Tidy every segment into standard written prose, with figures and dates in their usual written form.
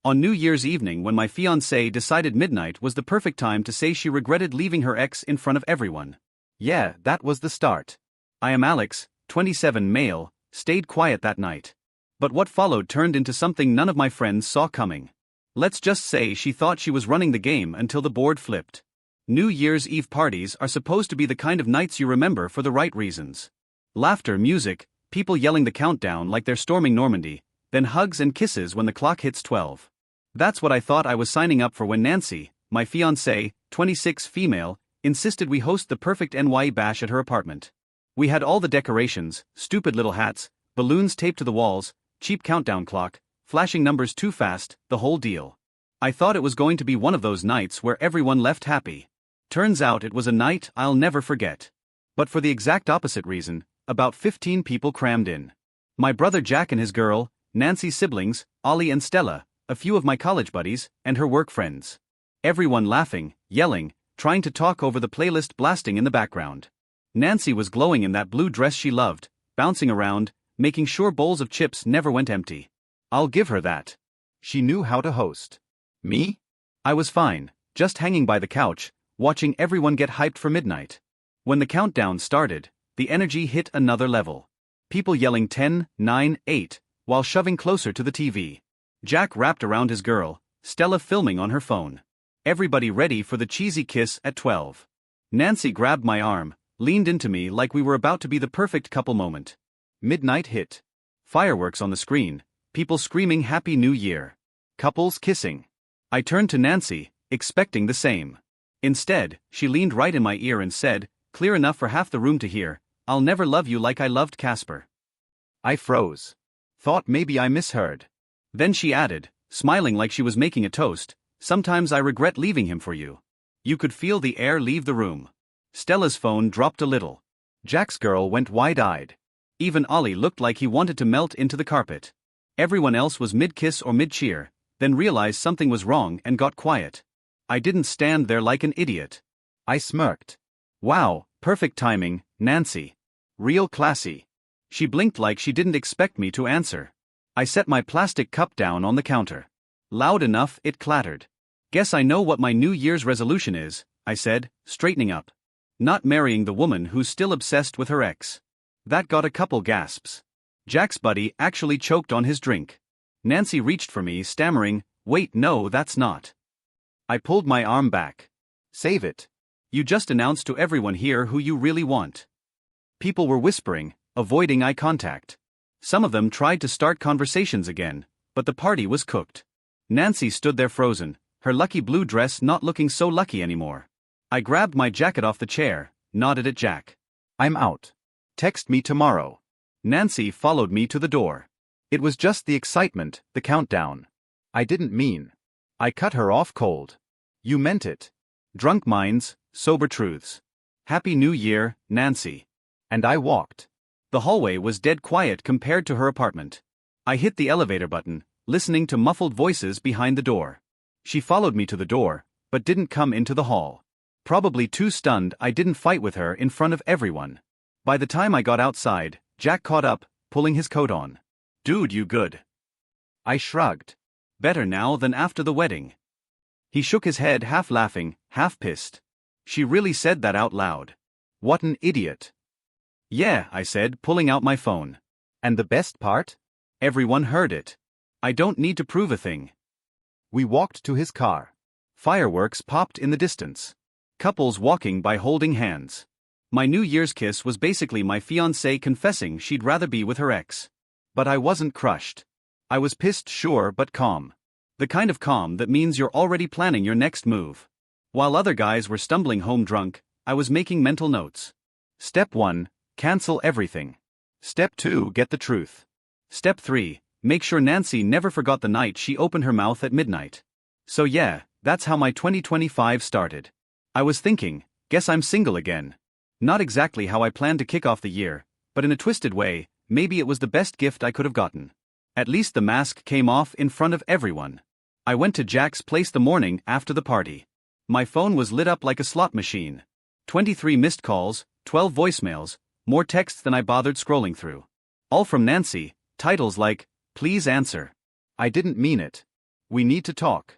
On New Year's evening, when my fiancée decided midnight was the perfect time to say she regretted leaving her ex in front of everyone. Yeah, that was the start. I am Alex, 27 male, stayed quiet that night. But what followed turned into something none of my friends saw coming. Let's just say she thought she was running the game until the board flipped. New Year's Eve parties are supposed to be the kind of nights you remember for the right reasons. Laughter, music, people yelling the countdown like they're storming Normandy, then hugs and kisses when the clock hits 12. That's what I thought I was signing up for when Nancy, my fiancée, 26 female, insisted we host the perfect NY bash at her apartment. We had all the decorations, stupid little hats, balloons taped to the walls, cheap countdown clock, flashing numbers too fast, the whole deal. I thought it was going to be one of those nights where everyone left happy. Turns out it was a night I'll never forget. But for the exact opposite reason, about 15 people crammed in. My brother Jack and his girl, Nancy's siblings, Ollie and Stella, a few of my college buddies, and her work friends. Everyone laughing, yelling, trying to talk over the playlist blasting in the background. Nancy was glowing in that blue dress she loved, bouncing around, making sure bowls of chips never went empty. I'll give her that. She knew how to host. Me? I was fine, just hanging by the couch, watching everyone get hyped for midnight. When the countdown started, the energy hit another level. People yelling 10, 9, 8, while shoving closer to the TV. Jack wrapped around his girl, Stella filming on her phone. Everybody ready for the cheesy kiss at 12. Nancy grabbed my arm, leaned into me like we were about to be the perfect couple moment. Midnight hit. Fireworks on the screen, people screaming Happy New Year. Couples kissing. I turned to Nancy, expecting the same. Instead, she leaned right in my ear and said, clear enough for half the room to hear, I'll never love you like I loved Casper. I froze. Thought maybe I misheard. Then she added, smiling like she was making a toast, sometimes I regret leaving him for you. You could feel the air leave the room. Stella's phone dropped a little. Jack's girl went wide-eyed. Even Ollie looked like he wanted to melt into the carpet. Everyone else was mid-kiss or mid-cheer, then realized something was wrong and got quiet. I didn't stand there like an idiot. I smirked. Wow, perfect timing, Nancy. Real classy. She blinked like she didn't expect me to answer. I set my plastic cup down on the counter. Loud enough it clattered. Guess I know what my New Year's resolution is, I said, straightening up. Not marrying the woman who's still obsessed with her ex. That got a couple gasps. Jack's buddy actually choked on his drink. Nancy reached for me, stammering, wait, no, that's not. I pulled my arm back. Save it. You just announced to everyone here who you really want. People were whispering, avoiding eye contact. Some of them tried to start conversations again, but the party was cooked. Nancy stood there frozen, her lucky blue dress not looking so lucky anymore. I grabbed my jacket off the chair, nodded at Jack. I'm out. Text me tomorrow. Nancy followed me to the door. It was just the excitement, the countdown. I didn't mean. I cut her off cold. You meant it. Drunk minds, sober truths. Happy New Year, Nancy. And I walked. The hallway was dead quiet compared to her apartment. I hit the elevator button, listening to muffled voices behind the door. She followed me to the door, but didn't come into the hall. Probably too stunned I didn't fight with her in front of everyone. By the time I got outside, Jack caught up, pulling his coat on. Dude, you good? I shrugged. Better now than after the wedding. He shook his head, half laughing, half pissed. She really said that out loud. What an idiot. Yeah, I said, pulling out my phone. And the best part? Everyone heard it. I don't need to prove a thing. We walked to his car. Fireworks popped in the distance. Couples walking by holding hands. My New Year's kiss was basically my fiancée confessing she'd rather be with her ex. But I wasn't crushed. I was pissed, sure, but calm. The kind of calm that means you're already planning your next move. While other guys were stumbling home drunk, I was making mental notes. Step 1, cancel everything. Step 2, get the truth. Step 3, make sure Nancy never forgot the night she opened her mouth at midnight. So yeah, that's how my 2025 started. I was thinking, guess I'm single again. Not exactly how I planned to kick off the year, but in a twisted way, maybe it was the best gift I could have gotten. At least the mask came off in front of everyone. I went to Jack's place the morning after the party. My phone was lit up like a slot machine. 23 missed calls, 12 voicemails, more texts than I bothered scrolling through. All from Nancy, titles like, please answer. I didn't mean it. We need to talk.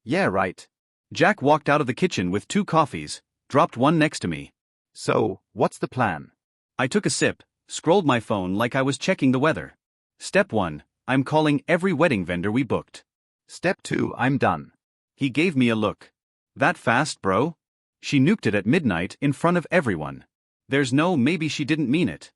Yeah, right. Jack walked out of the kitchen with 2 coffees, dropped one next to me. So, what's the plan? I took a sip, scrolled my phone like I was checking the weather. Step 1, I'm calling every wedding vendor we booked. Step 2, I'm done. He gave me a look. That fast, bro? She nuked it at midnight in front of everyone. There's no maybe she didn't mean it.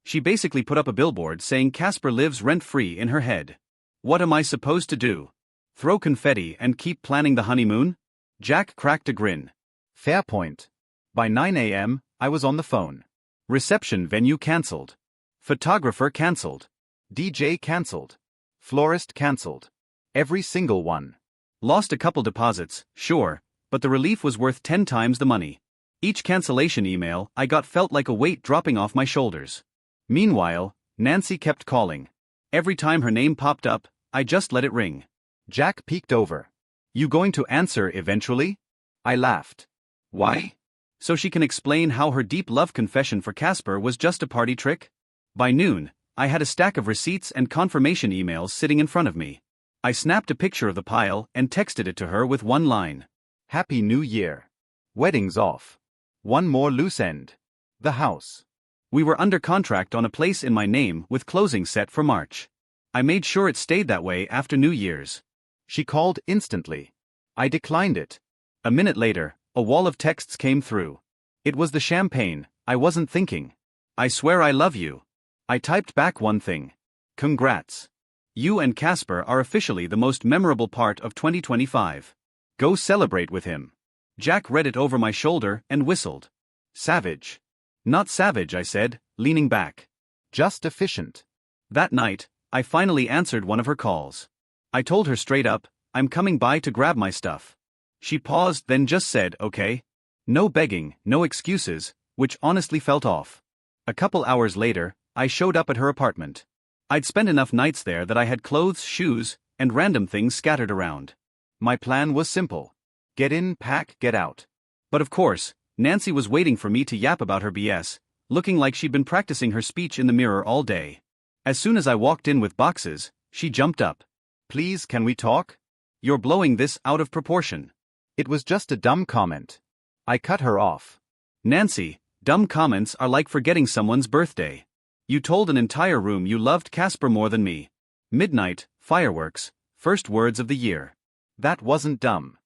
She basically put up a billboard saying Casper lives rent-free in her head. What am I supposed to do? Throw confetti and keep planning the honeymoon? Jack cracked a grin. Fair point. By 9 a.m., I was on the phone. Reception venue cancelled. Photographer cancelled. DJ cancelled. Florist cancelled. Every single one. Lost a couple deposits, sure, but the relief was worth 10 times the money. Each cancellation email I got felt like a weight dropping off my shoulders. Meanwhile, Nancy kept calling. Every time her name popped up, I just let it ring. Jack peeked over. You going to answer eventually? I laughed. Why? So she can explain how her deep love confession for Casper was just a party trick? By noon, I had a stack of receipts and confirmation emails sitting in front of me. I snapped a picture of the pile and texted it to her with one line. Happy New Year. Wedding's off. One more loose end. The house. We were under contract on a place in my name with closing set for March. I made sure it stayed that way after New Year's. She called instantly. I declined it. A minute later, a wall of texts came through. It was the champagne, I wasn't thinking. I swear I love you. I typed back one thing. Congrats. You and Casper are officially the most memorable part of 2025. Go celebrate with him. Jack read it over my shoulder and whistled. Savage. Not savage, I said, leaning back. Just efficient. That night, I finally answered one of her calls. I told her straight up, I'm coming by to grab my stuff. She paused, then just said, okay. No begging, no excuses, which honestly felt off. A couple hours later, I showed up at her apartment. I'd spent enough nights there that I had clothes, shoes, and random things scattered around. My plan was simple. Get in, pack, get out. But of course, Nancy was waiting for me to yap about her BS, looking like she'd been practicing her speech in the mirror all day. As soon as I walked in with boxes, she jumped up. Please, can we talk? You're blowing this out of proportion. It was just a dumb comment. I cut her off. Nancy, dumb comments are like forgetting someone's birthday. You told an entire room you loved Casper more than me. Midnight, fireworks, first words of the year. That wasn't dumb.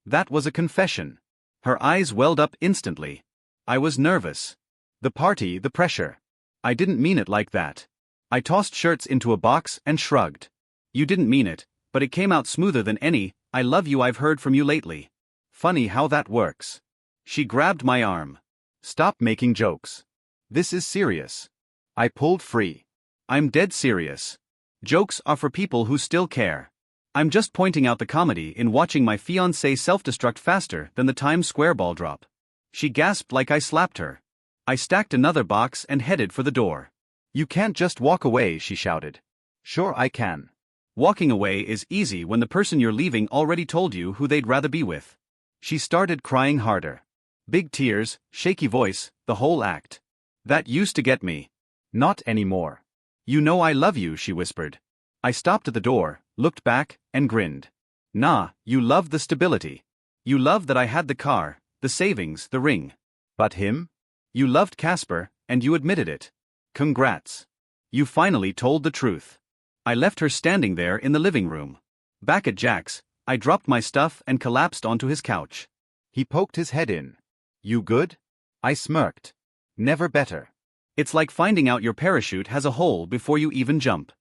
That was a confession. Her eyes welled up instantly. I was nervous. The party, the pressure. I didn't mean it like that. I tossed shirts into a box and shrugged. You didn't mean it, but it came out smoother than any I love you I've heard from you lately. Funny how that works. She grabbed my arm. Stop making jokes. This is serious. I pulled free. I'm dead serious. Jokes are for people who still care. I'm just pointing out the comedy in watching my fiancé self-destruct faster than the Times Square ball drop. She gasped like I slapped her. I stacked another box and headed for the door. You can't just walk away, she shouted. Sure I can. Walking away is easy when the person you're leaving already told you who they'd rather be with. She started crying harder. Big tears, shaky voice, the whole act. That used to get me. Not anymore. You know I love you, she whispered. I stopped at the door, looked back, and grinned. Nah, you loved the stability. You loved that I had the car, the savings, the ring. But him? You loved Casper, and you admitted it. Congrats. You finally told the truth. I left her standing there in the living room. Back at Jack's, I dropped my stuff and collapsed onto his couch. He poked his head in. You good? I smirked. Never better. It's like finding out your parachute has a hole before you even jump.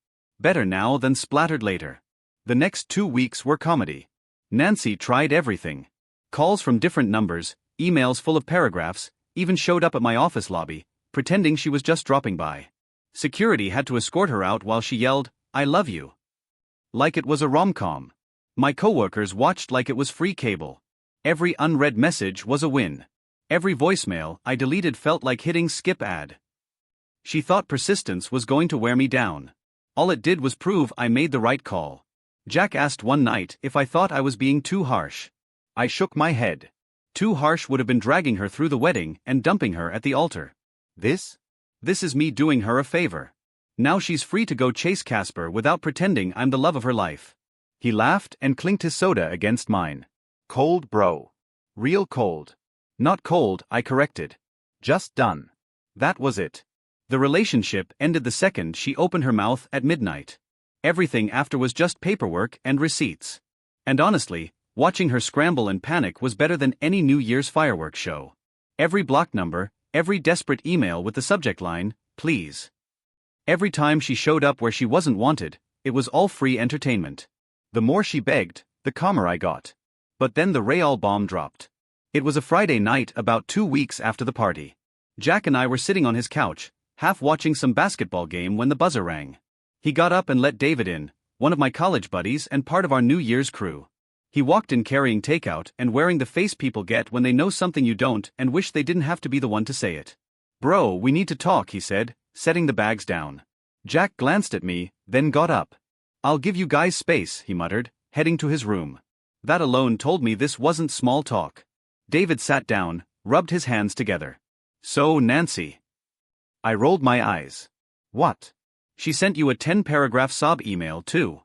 Better now than splattered later. The next 2 weeks were comedy. Nancy tried everything. Calls from different numbers, emails full of paragraphs, even showed up at my office lobby, pretending she was just dropping by. Security had to escort her out while she yelled, I love you. Like it was a rom-com. My coworkers watched like it was free cable. Every unread message was a win. Every voicemail I deleted felt like hitting skip ad. She thought persistence was going to wear me down. All it did was prove I made the right call. Jack asked one night if I thought I was being too harsh. I shook my head. Too harsh would have been dragging her through the wedding and dumping her at the altar. This is me doing her a favor. Now she's free to go chase Casper without pretending I'm the love of her life. He laughed and clinked his soda against mine. Cold, bro. Real cold. Not cold, I corrected. Just done. That was it. The relationship ended the second she opened her mouth at midnight. Everything after was just paperwork and receipts. And honestly, watching her scramble and panic was better than any New Year's fireworks show. Every block number, every desperate email with the subject line, please. Every time she showed up where she wasn't wanted, it was all free entertainment. The more she begged, the calmer I got. But then the Real bomb dropped. It was a Friday night about 2 weeks after the party. Jack and I were sitting on his couch, half watching some basketball game when the buzzer rang. He got up and let David in, one of my college buddies and part of our New Year's crew. He walked in carrying takeout and wearing the face people get when they know something you don't and wish they didn't have to be the one to say it. Bro, we need to talk, he said, setting the bags down. Jack glanced at me, then got up. I'll give you guys space, he muttered, heading to his room. That alone told me this wasn't small talk. David sat down, rubbed his hands together. So, Nancy. I rolled my eyes. What? She sent you a 10-paragraph sob email, too.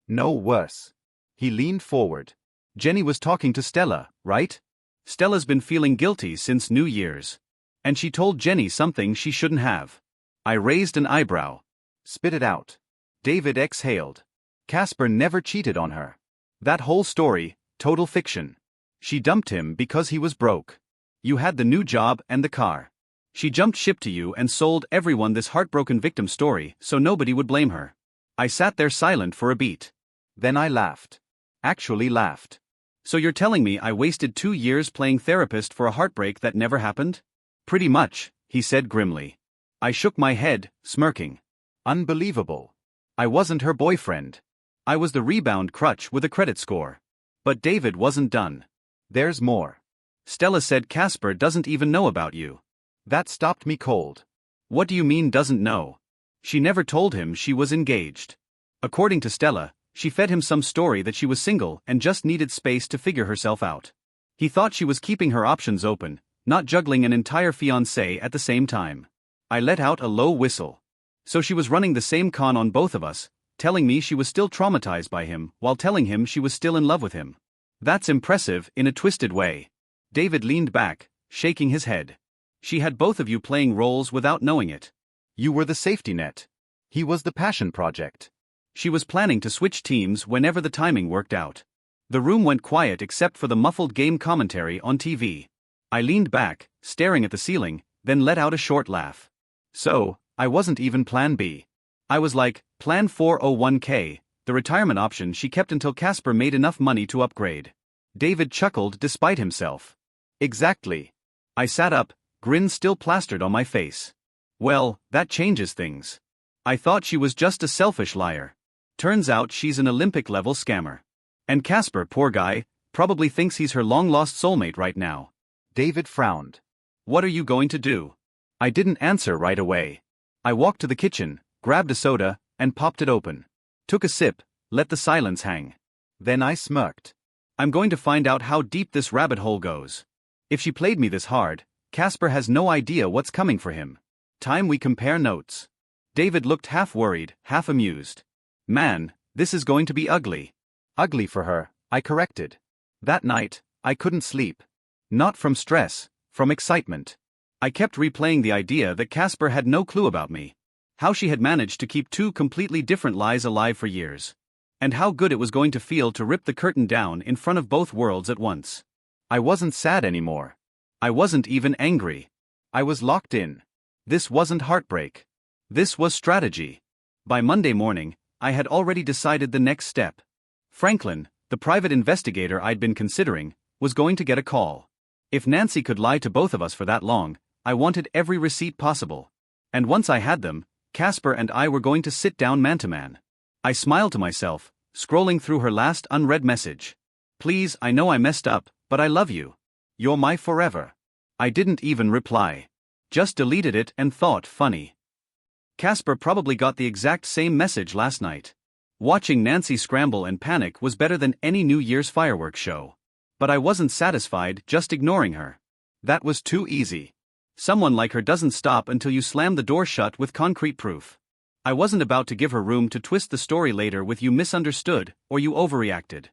No, worse. He leaned forward. Jenny was talking to Stella, right? Stella's been feeling guilty since New Year's. And she told Jenny something she shouldn't have. I raised an eyebrow. Spit it out. David exhaled. Casper never cheated on her. That whole story, total fiction. She dumped him because he was broke. You had the new job and the car. She jumped ship to you and sold everyone this heartbroken victim story so nobody would blame her. I sat there silent for a beat. Then I laughed. Actually laughed. So you're telling me I wasted 2 years playing therapist for a heartbreak that never happened? Pretty much, he said grimly. I shook my head, smirking. Unbelievable. I wasn't her boyfriend. I was the rebound crutch with a credit score. But David wasn't done. There's more. Stella said Casper doesn't even know about you. That stopped me cold. What do you mean doesn't know? She never told him she was engaged. According to Stella, she fed him some story that she was single and just needed space to figure herself out. He thought she was keeping her options open, not juggling an entire fiancé at the same time. I let out a low whistle. So she was running the same con on both of us, telling me she was still traumatized by him while telling him she was still in love with him. That's impressive in a twisted way. David leaned back, shaking his head. She had both of you playing roles without knowing it. You were the safety net. He was the passion project. She was planning to switch teams whenever the timing worked out. The room went quiet except for the muffled game commentary on TV. I leaned back, staring at the ceiling, then let out a short laugh. So, I wasn't even Plan B. I was like, Plan 401k, the retirement option she kept until Casper made enough money to upgrade. David chuckled despite himself. Exactly. I sat up, grin still plastered on my face. Well, that changes things. I thought she was just a selfish liar. Turns out she's an Olympic-level scammer. And Casper, poor guy, probably thinks he's her long-lost soulmate right now. David frowned. What are you going to do? I didn't answer right away. I walked to the kitchen, grabbed a soda, and popped it open. Took a sip, let the silence hang. Then I smirked. I'm going to find out how deep this rabbit hole goes. If she played me this hard, Casper has no idea what's coming for him. Time we compare notes. David looked half worried, half amused. Man, this is going to be ugly. Ugly for her, I corrected. That night, I couldn't sleep. Not from stress, from excitement. I kept replaying the idea that Casper had no clue about me. How she had managed to keep 2 completely different lies alive for years. And how good it was going to feel to rip the curtain down in front of both worlds at once. I wasn't sad anymore. I wasn't even angry. I was locked in. This wasn't heartbreak. This was strategy. By Monday morning, I had already decided the next step. Franklin, the private investigator I'd been considering, was going to get a call. If Nancy could lie to both of us for that long, I wanted every receipt possible. And once I had them, Casper and I were going to sit down man-to-man. I smiled to myself, scrolling through her last unread message. Please, I know I messed up, but I love you. You're my forever. I didn't even reply. Just deleted it and thought funny. Casper probably got the exact same message last night. Watching Nancy scramble and panic was better than any New Year's fireworks show. But I wasn't satisfied just ignoring her. That was too easy. Someone like her doesn't stop until you slam the door shut with concrete proof. I wasn't about to give her room to twist the story later with "you misunderstood" or "you overreacted."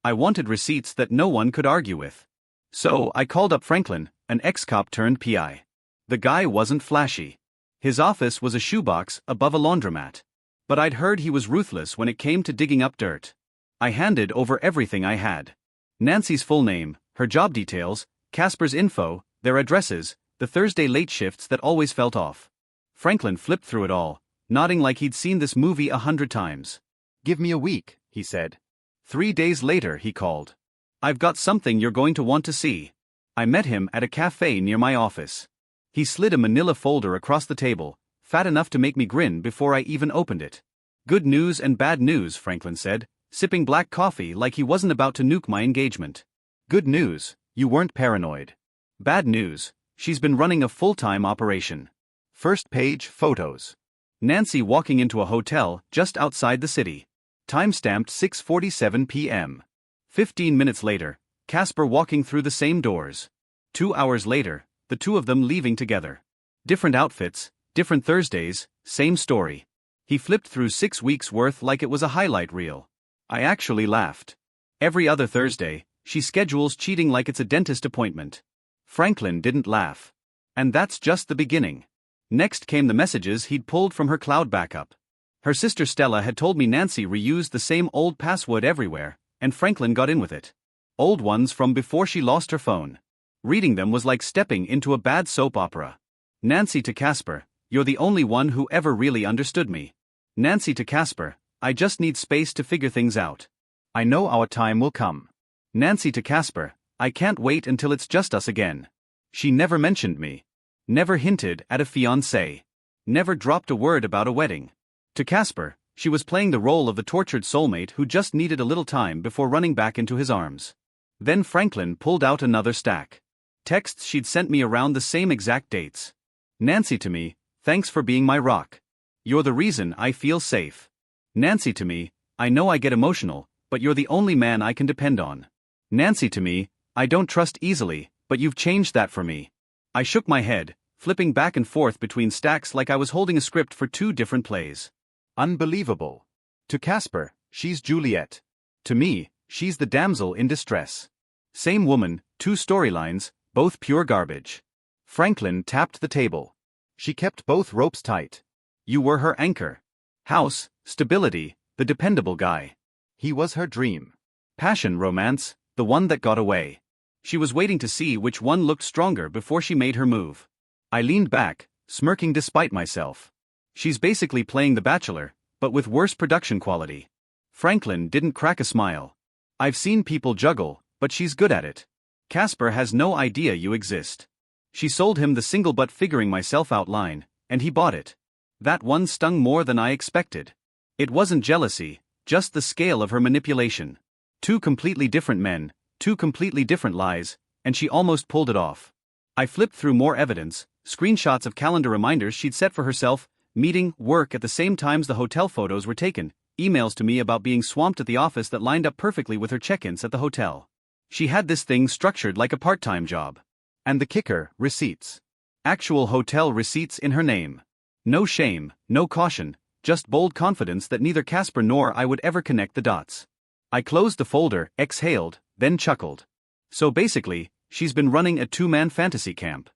I wanted receipts that no one could argue with. So, I called up Franklin, an ex-cop turned PI. The guy wasn't flashy. His office was a shoebox above a laundromat. But I'd heard he was ruthless when it came to digging up dirt. I handed over everything I had. Nancy's full name, her job details, Casper's info, their addresses, the Thursday late shifts that always felt off. Franklin flipped through it all, nodding like he'd seen this movie 100 times. "Give me a week," he said. 3 days later, he called. "I've got something you're going to want to see." I met him at a cafe near my office. He slid a manila folder across the table, fat enough to make me grin before I even opened it. "Good news and bad news," Franklin said, sipping black coffee like he wasn't about to nuke my engagement. "Good news, you weren't paranoid." "Bad news, she's been running a full-time operation." First page photos. Nancy walking into a hotel just outside the city. Time-stamped 6:47 p.m. 15 minutes later, Casper walking through the same doors. 2 hours later, the two of them leaving together. Different outfits, different Thursdays, same story. He flipped through 6 weeks' worth like it was a highlight reel. I actually laughed. Every other Thursday, she schedules cheating like it's a dentist appointment. Franklin didn't laugh. And that's just the beginning. Next came the messages he'd pulled from her cloud backup. Her sister Stella had told me Nancy reused the same old password everywhere, and Franklin got in with it. Old ones from before she lost her phone. Reading them was like stepping into a bad soap opera. Nancy to Casper, "You're the only one who ever really understood me." Nancy to Casper, "I just need space to figure things out. I know our time will come." Nancy to Casper, "I can't wait until it's just us again." She never mentioned me. Never hinted at a fiancé. Never dropped a word about a wedding. To Casper, she was playing the role of the tortured soulmate who just needed a little time before running back into his arms. Then Franklin pulled out another stack. Texts she'd sent me around the same exact dates. Nancy to me, "Thanks for being my rock. You're the reason I feel safe." Nancy to me, "I know I get emotional, but you're the only man I can depend on." Nancy to me, "I don't trust easily, but you've changed that for me." I shook my head, flipping back and forth between stacks like I was holding a script for 2 different plays. Unbelievable. To Casper, she's Juliet. To me, she's the damsel in distress. Same woman, 2 storylines, both pure garbage. Franklin tapped the table. She kept both ropes tight. You were her anchor. House, stability, the dependable guy. He was her dream. Passion, romance, the one that got away. She was waiting to see which one looked stronger before she made her move. I leaned back, smirking despite myself. She's basically playing The Bachelor, but with worse production quality. Franklin didn't crack a smile. I've seen people juggle, but she's good at it. Casper has no idea you exist. She sold him the single but figuring myself out line, and he bought it. That one stung more than I expected. It wasn't jealousy, just the scale of her manipulation. 2 completely different men, 2 completely different lies, and she almost pulled it off. I flipped through more evidence, screenshots of calendar reminders she'd set for herself, meeting, work at the same times the hotel photos were taken, emails to me about being swamped at the office that lined up perfectly with her check-ins at the hotel. She had this thing structured like a part-time job. And the kicker, receipts. Actual hotel receipts in her name. No shame, no caution, just bold confidence that neither Casper nor I would ever connect the dots. I closed the folder, exhaled, then chuckled. So basically, she's been running a 2-man fantasy camp.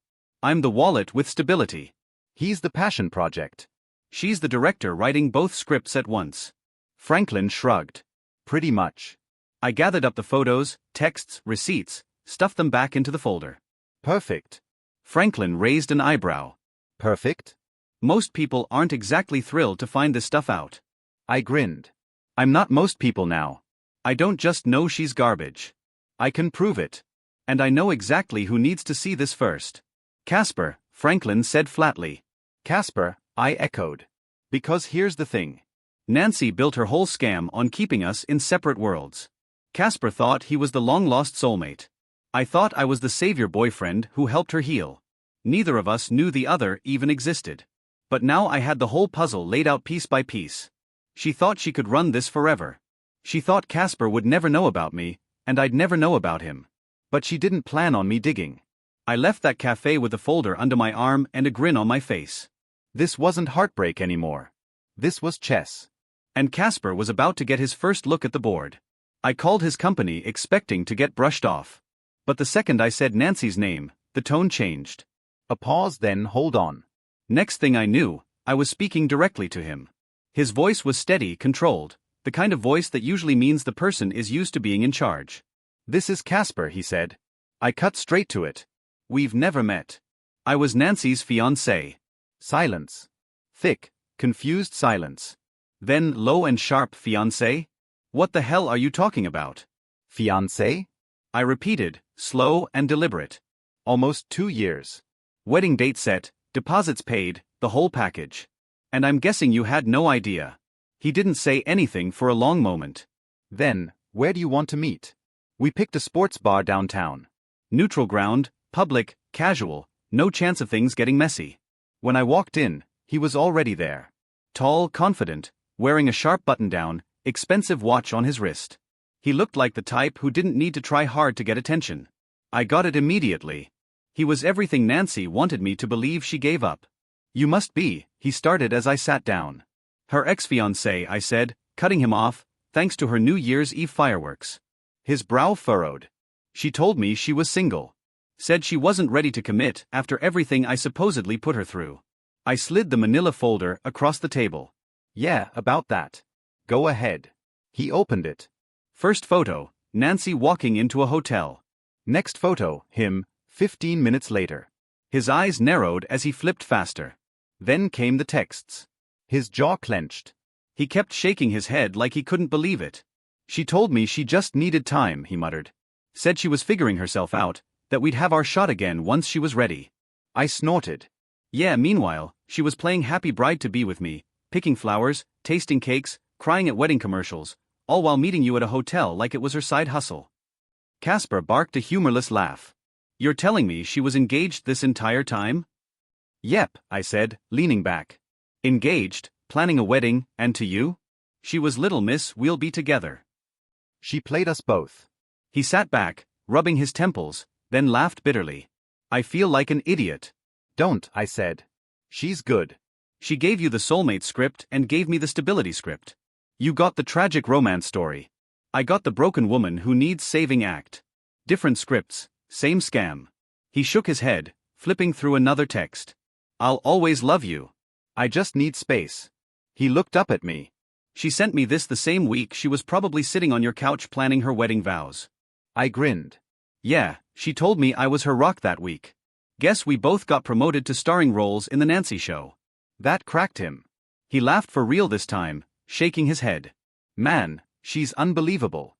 I'm the wallet with stability. He's the passion project. She's the director writing both scripts at once. Franklin shrugged. Pretty much. I gathered up the photos, texts, receipts, stuffed them back into the folder. Perfect. Franklin raised an eyebrow. Perfect? Most people aren't exactly thrilled to find this stuff out. I grinned. I'm not most people now. I don't just know she's garbage. I can prove it. And I know exactly who needs to see this first. Casper, Franklin said flatly. Casper, I echoed. Because here's the thing. Nancy built her whole scam on keeping us in separate worlds. Casper thought he was the long-lost soulmate. I thought I was the savior boyfriend who helped her heal. Neither of us knew the other even existed. But now I had the whole puzzle laid out piece by piece. She thought she could run this forever. She thought Casper would never know about me, and I'd never know about him. But she didn't plan on me digging. I left that cafe with the folder under my arm and a grin on my face. This wasn't heartbreak anymore. This was chess. And Casper was about to get his first look at the board. I called his company expecting to get brushed off. But the second I said Nancy's name, the tone changed. A pause, then hold on. Next thing I knew, I was speaking directly to him. His voice was steady, controlled, the kind of voice that usually means the person is used to being in charge. This is Casper, he said. I cut straight to it. We've never met. I was Nancy's fiancé. Silence. Thick, confused silence. Then low and sharp, fiancé? What the hell are you talking about? Fiancé? I repeated, slow and deliberate. Almost 2 years. Wedding date set, deposits paid, the whole package. And I'm guessing you had no idea. He didn't say anything for a long moment. Then, where do you want to meet? We picked a sports bar downtown. Neutral ground, public, casual, no chance of things getting messy. When I walked in, he was already there. Tall, confident, wearing a sharp button-down, expensive watch on his wrist. He looked like the type who didn't need to try hard to get attention. I got it immediately. He was everything Nancy wanted me to believe she gave up. You must be, he started as I sat down. Her ex-fiancé, I said, cutting him off, thanks to her New Year's Eve fireworks. His brow furrowed. She told me she was single. Said she wasn't ready to commit after everything I supposedly put her through. I slid the manila folder across the table. Yeah, about that. Go ahead. He opened it. First photo, Nancy walking into a hotel. Next photo, him, 15 minutes later. His eyes narrowed as he flipped faster. Then came the texts. His jaw clenched. He kept shaking his head like he couldn't believe it. She told me she just needed time, he muttered. Said she was figuring herself out, that we'd have our shot again once she was ready. I snorted. Yeah, meanwhile, she was playing happy bride-to-be with me, picking flowers, tasting cakes, crying at wedding commercials, all while meeting you at a hotel like it was her side hustle. Casper barked a humorless laugh. You're telling me she was engaged this entire time? Yep, I said, leaning back. Engaged, planning a wedding, and to you? She was Little Miss We'll Be Together. She played us both. He sat back, rubbing his temples, then laughed bitterly. I feel like an idiot. Don't, I said. She's good. She gave you the soulmate script and gave me the stability script. You got the tragic romance story. I got the broken woman who needs saving act. Different scripts, same scam. He shook his head, flipping through another text. I'll always love you. I just need space. He looked up at me. She sent me this the same week she was probably sitting on your couch planning her wedding vows. I grinned. Yeah, she told me I was her rock that week. Guess we both got promoted to starring roles in the Nancy show. That cracked him. He laughed for real this time, shaking his head. Man, she's unbelievable.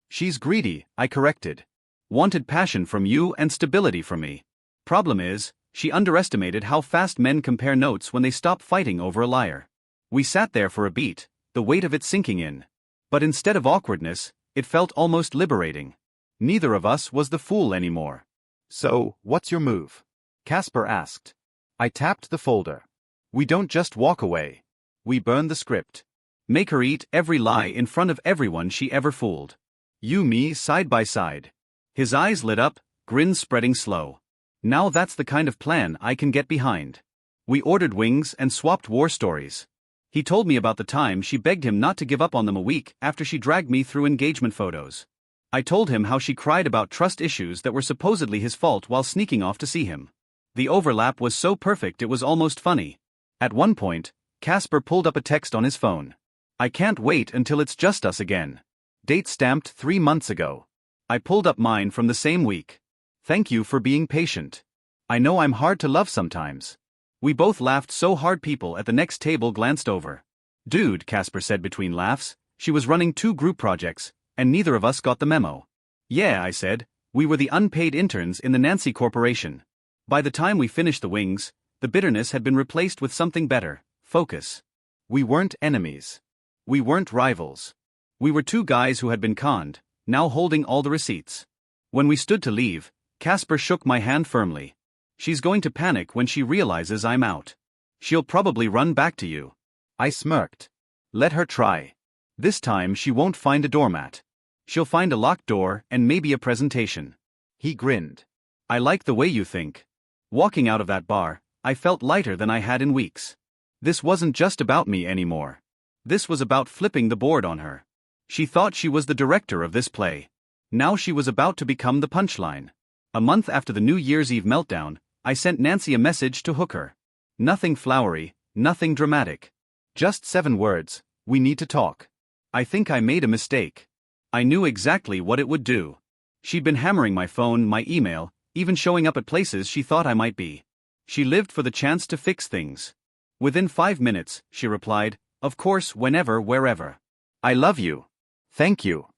She's greedy, I corrected. Wanted passion from you and stability from me. Problem is, she underestimated how fast men compare notes when they stop fighting over a liar. We sat there for a beat, the weight of it sinking in. But instead of awkwardness, it felt almost liberating. Neither of us was the fool anymore. So, what's your move? Casper asked. I tapped the folder. We don't just walk away. We burn the script. Make her eat every lie in front of everyone she ever fooled. You, me, side by side. His eyes lit up, grin spreading slow. Now that's the kind of plan I can get behind. We ordered wings and swapped war stories. He told me about the time she begged him not to give up on them a week after she dragged me through engagement photos. I told him how she cried about trust issues that were supposedly his fault while sneaking off to see him. The overlap was so perfect it was almost funny. At one point, Casper pulled up a text on his phone. I can't wait until it's just us again. Date stamped 3 months ago. I pulled up mine from the same week. Thank you for being patient. I know I'm hard to love sometimes. We both laughed so hard people at the next table glanced over. Dude, Casper said between laughs, she was running 2 group projects, and neither of us got the memo. Yeah, I said, we were the unpaid interns in the Nancy Corporation. By the time we finished the wings, the bitterness had been replaced with something better, focus. We weren't enemies. We weren't rivals. We were 2 guys who had been conned, now holding all the receipts. When we stood to leave, Casper shook my hand firmly. She's going to panic when she realizes I'm out. She'll probably run back to you. I smirked. Let her try. This time she won't find a doormat. She'll find a locked door and maybe a presentation. He grinned. I like the way you think. Walking out of that bar, I felt lighter than I had in weeks. This wasn't just about me anymore. This was about flipping the board on her. She thought she was the director of this play. Now she was about to become the punchline. A month after the New Year's Eve meltdown, I sent Nancy a message to hook her. Nothing flowery, nothing dramatic. Just 7 words, "We need to talk." I think I made a mistake. I knew exactly what it would do. She'd been hammering my phone, my email, even showing up at places she thought I might be. She lived for the chance to fix things. Within 5 minutes, she replied, "Of course, whenever, wherever. I love you. Thank you."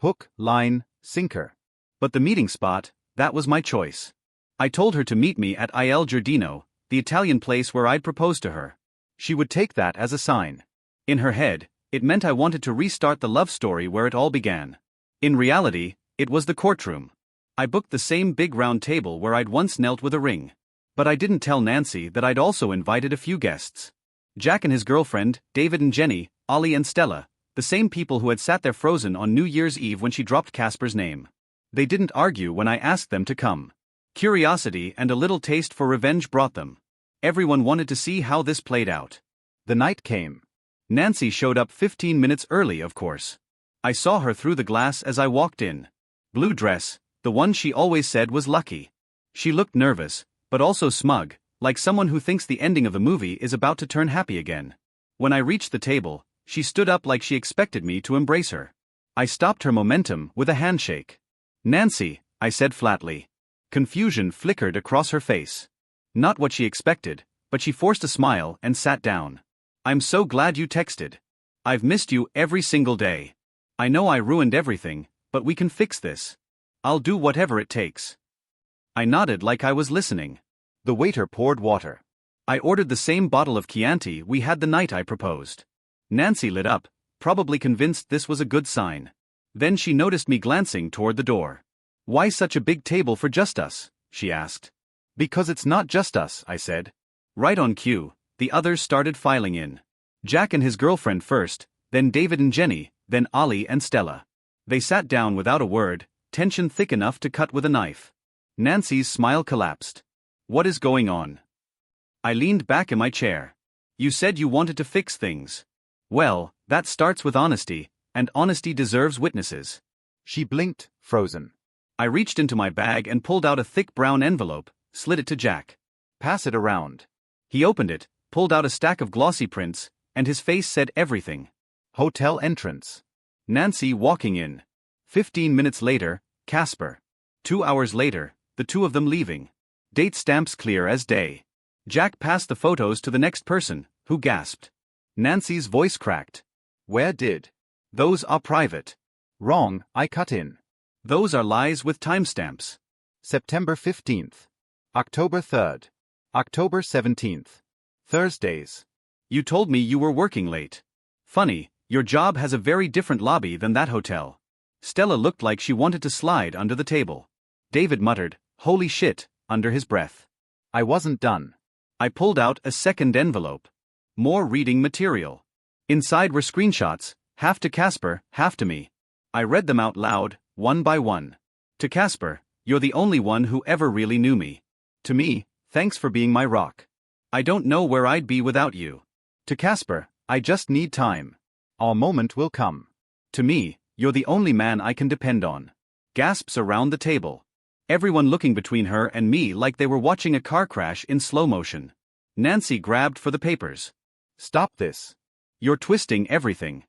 Hook, line, sinker. But the meeting spot, that was my choice. I told her to meet me at Il Giardino, the Italian place where I'd proposed to her. She would take that as a sign. In her head, it meant I wanted to restart the love story where it all began. In reality, it was the courtroom. I booked the same big round table where I'd once knelt with a ring. But I didn't tell Nancy that I'd also invited a few guests. Jack and his girlfriend, David and Jenny, Ollie and Stella, the same people who had sat there frozen on New Year's Eve when she dropped Casper's name. They didn't argue when I asked them to come. Curiosity and a little taste for revenge brought them. Everyone wanted to see how this played out. The night came. Nancy showed up 15 minutes early, of course. I saw her through the glass as I walked in. Blue dress, the one she always said was lucky. She looked nervous, but also smug, like someone who thinks the ending of the movie is about to turn happy again. When I reached the table, she stood up like she expected me to embrace her. I stopped her momentum with a handshake. "Nancy," I said flatly. Confusion flickered across her face. Not what she expected, but she forced a smile and sat down. "I'm so glad you texted. I've missed you every single day. I know I ruined everything, but we can fix this. I'll do whatever it takes." I nodded like I was listening. The waiter poured water. I ordered the same bottle of Chianti we had the night I proposed. Nancy lit up, probably convinced this was a good sign. Then she noticed me glancing toward the door. "Why such a big table for just us?" she asked. "Because it's not just us," I said. Right on cue, the others started filing in. Jack and his girlfriend first, then David and Jenny, then Ollie and Stella. They sat down without a word, tension thick enough to cut with a knife. Nancy's smile collapsed. "What is going on?" I leaned back in my chair. "You said you wanted to fix things. Well, that starts with honesty, and honesty deserves witnesses." She blinked, frozen. I reached into my bag and pulled out a thick brown envelope, slid it to Jack. "Pass it around." He opened it, pulled out a stack of glossy prints, and his face said everything. Hotel entrance. Nancy walking in. 15 minutes later, Casper. 2 hours later, the two of them leaving. Date stamps clear as day. Jack passed the photos to the next person, who gasped. Nancy's voice cracked. "Where did? Those are private." "Wrong," I cut in. "Those are lies with timestamps." September 15th. October 3rd. October 17th. Thursdays. "You told me you were working late. Funny, your job has a very different lobby than that hotel." Stella looked like she wanted to slide under the table. David muttered, "Holy shit," under his breath. I wasn't done. I pulled out a second envelope. More reading material. Inside were screenshots, half to Casper, half to me. I read them out loud, one by one. To Casper, "You're the only one who ever really knew me." To me, "Thanks for being my rock. I don't know where I'd be without you." To Casper, "I just need time. Our moment will come." To me, "You're the only man I can depend on." Gasps around the table. Everyone looking between her and me like they were watching a car crash in slow motion. Nancy grabbed for the papers. "Stop this. You're twisting everything."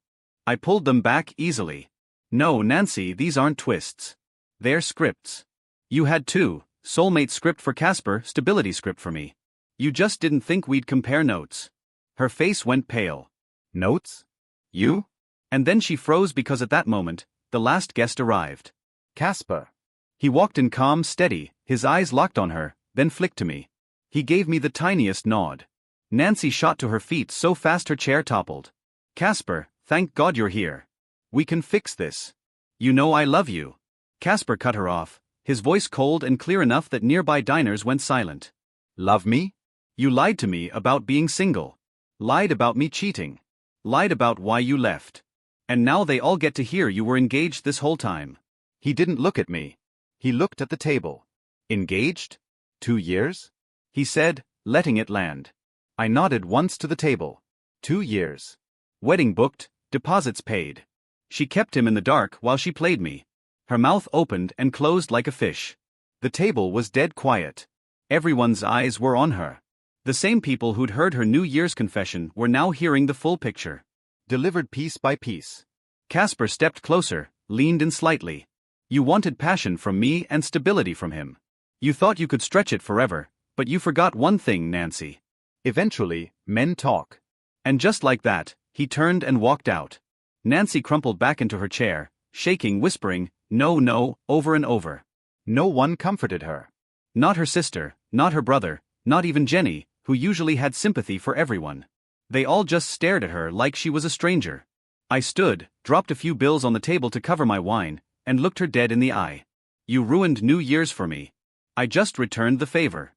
I pulled them back easily. "No, Nancy, these aren't twists. They're scripts. You had two, soulmate script for Casper, stability script for me. You just didn't think we'd compare notes." Her face went pale. "Notes? You?" And then she froze because at that moment, the last guest arrived. Casper. He walked in calm, steady, his eyes locked on her, then flicked to me. He gave me the tiniest nod. Nancy shot to her feet so fast her chair toppled. "Casper, thank God you're here. We can fix this. You know I love you." Casper cut her off, his voice cold and clear enough that nearby diners went silent. "Love me? You lied to me about being single. Lied about me cheating. Lied about why you left. And now they all get to hear you were engaged this whole time." He didn't look at me. He looked at the table. "Engaged? 2 years?" he said, letting it land. I nodded once to the table. 2 years. Wedding booked, deposits paid. She kept him in the dark while she played me. Her mouth opened and closed like a fish. The table was dead quiet. Everyone's eyes were on her. The same people who'd heard her New Year's confession were now hearing the full picture. Delivered piece by piece. Casper stepped closer, leaned in slightly. You wanted passion from me and stability from him. You thought you could stretch it forever, but you forgot one thing, Nancy. Eventually, men talk. And just like that, he turned and walked out. Nancy crumpled back into her chair, shaking, whispering, "No, no," over and over. No one comforted her. Not her sister, not her brother, not even Jenny, who usually had sympathy for everyone. They all just stared at her like she was a stranger. I stood, dropped a few bills on the table to cover my wine, and looked her dead in the eye. You ruined New Year's for me. I just returned the favor.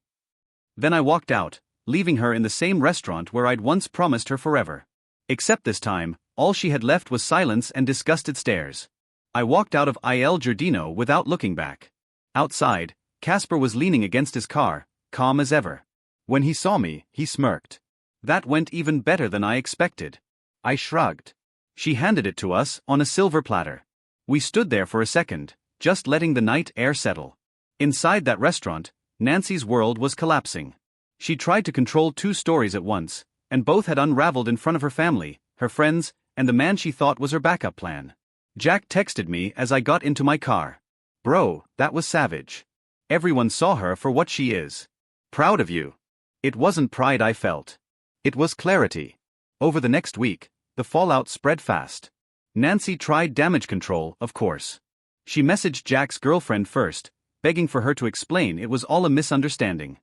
Then I walked out, leaving her in the same restaurant where I'd once promised her forever. Except this time, all she had left was silence and disgusted stares. I walked out of Il Giardino without looking back. Outside, Casper was leaning against his car, calm as ever. When he saw me, he smirked. That went even better than I expected. I shrugged. She handed it to us on a silver platter. We stood there for a second, just letting the night air settle. Inside that restaurant, Nancy's world was collapsing. She tried to control 2 stories at once, and both had unraveled in front of her family, her friends, and the man she thought was her backup plan. Jack texted me as I got into my car. "Bro, that was savage. Everyone saw her for what she is. Proud of you." It wasn't pride I felt. It was clarity. Over the next week, the fallout spread fast. Nancy tried damage control, of course. She messaged Jack's girlfriend first, begging for her to explain it was all a misunderstanding.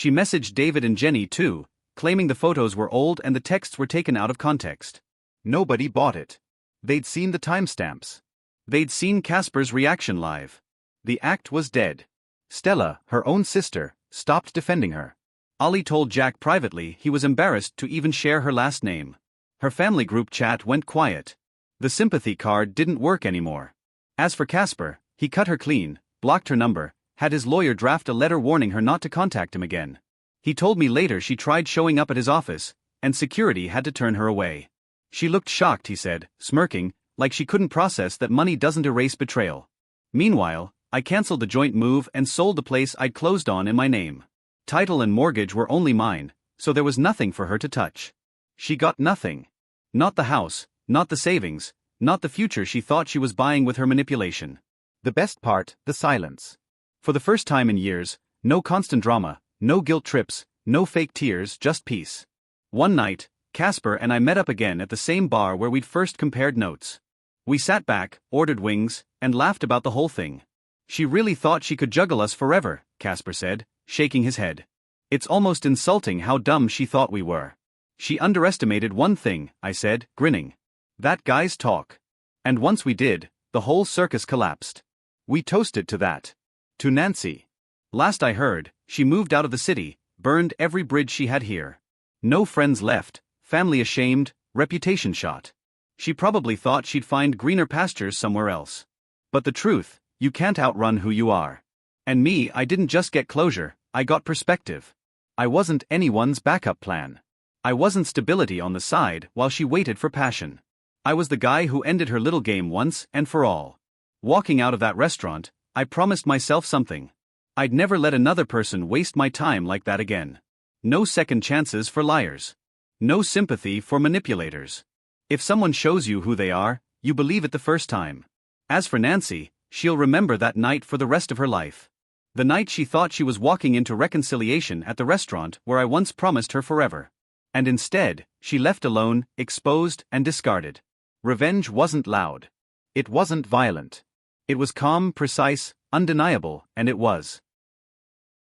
She messaged David and Jenny too, claiming the photos were old and the texts were taken out of context. Nobody bought it. They'd seen the timestamps. They'd seen Casper's reaction live. The act was dead. Stella, her own sister, stopped defending her. Ollie told Jack privately he was embarrassed to even share her last name. Her family group chat went quiet. The sympathy card didn't work anymore. As for Casper, he cut her clean, blocked her number, had his lawyer draft a letter warning her not to contact him again. He told me later she tried showing up at his office, and security had to turn her away. She looked shocked, he said, smirking, like she couldn't process that money doesn't erase betrayal. Meanwhile, I canceled the joint move and sold the place I'd closed on in my name. Title and mortgage were only mine, so there was nothing for her to touch. She got nothing. Not the house, not the savings, not the future she thought she was buying with her manipulation. The best part, the silence. For the first time in years, no constant drama, no guilt trips, no fake tears, just peace. One night, Casper and I met up again at the same bar where we'd first compared notes. We sat back, ordered wings, and laughed about the whole thing. She really thought she could juggle us forever, Casper said, shaking his head. It's almost insulting how dumb she thought we were. She underestimated one thing, I said, grinning. That guy's talk. And once we did, the whole circus collapsed. We toasted to that. To Nancy. Last I heard, she moved out of the city, burned every bridge she had here. No friends left, family ashamed, reputation shot. She probably thought she'd find greener pastures somewhere else. But the truth, you can't outrun who you are. And me, I didn't just get closure, I got perspective. I wasn't anyone's backup plan. I wasn't stability on the side while she waited for passion. I was the guy who ended her little game once and for all. Walking out of that restaurant, I promised myself something. I'd never let another person waste my time like that again. No second chances for liars. No sympathy for manipulators. If someone shows you who they are, you believe it the first time. As for Nancy, she'll remember that night for the rest of her life. The night she thought she was walking into reconciliation at the restaurant where I once promised her forever. And instead, she left alone, exposed and discarded. Revenge wasn't loud. It wasn't violent. It was calm, precise, undeniable, and it was